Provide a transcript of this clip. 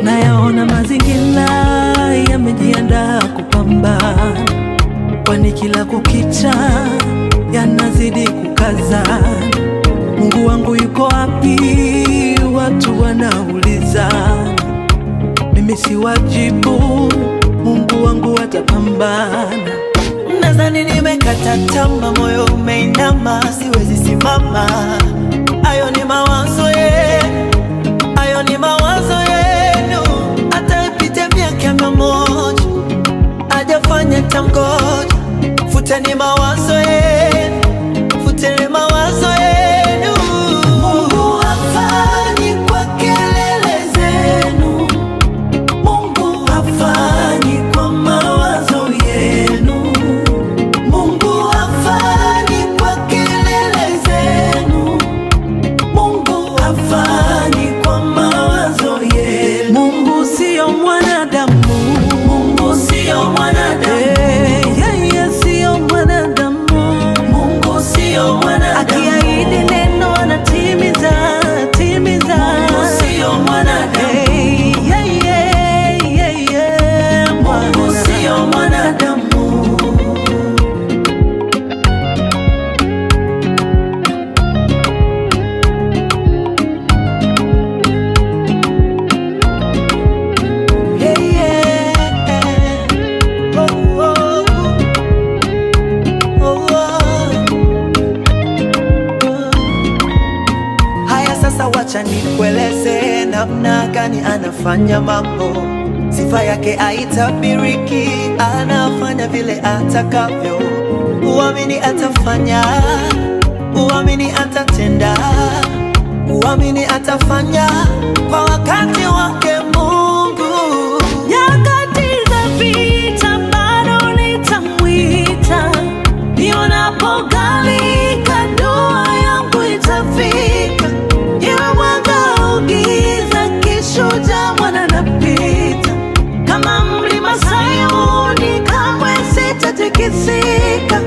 Nayaona mazingira yamejiandaa kupambana, kwani kila kukicha yanazidi kukazana. Mungu wangu yuko wapi? Watu wanauliza, mimi si wajibu. Mungu wangu atapambana. Nadhani nimekata tamaa, moyo umeinama, siwezi simama. Ayo ni mawazo yenu, ayo ni mawazo yenu. Hata ipite miaka 100 hajafanya tamgoja. Futeni mawazo yenu, futeni mawazo yenu. Mungu hafanyi kwa kelele zenu, Mungu hafanyi kwa mawazo yenu. Mungu hafanyi kwa kelele zenu, Mungu hafanyi kwa mawazo yenu. Mungu sio mwanadamu, Mungu sio mwanadamu, yeye sio mwanadamu. Mungu sio mwanadamu, Akiahidi neno anatimiza, timiza. Mungu sio mwanadamu, Mungu sio mwanadamu. Haya sasa, wacha nikueleze namna gani anafanya mambo. Sifa yake haitabiriki, anafanya vile atakavyo. Uamini atafanya, uamini atatenda, uamini atafanya kwa wakati wake Mungu. Nyakati za vita bado nitamwita, nionapogawika dua yangu itafika. Iwe mwanga au giza, kishujaa mwana napita. Kama mlima Sayuni kamwe sitatikisika.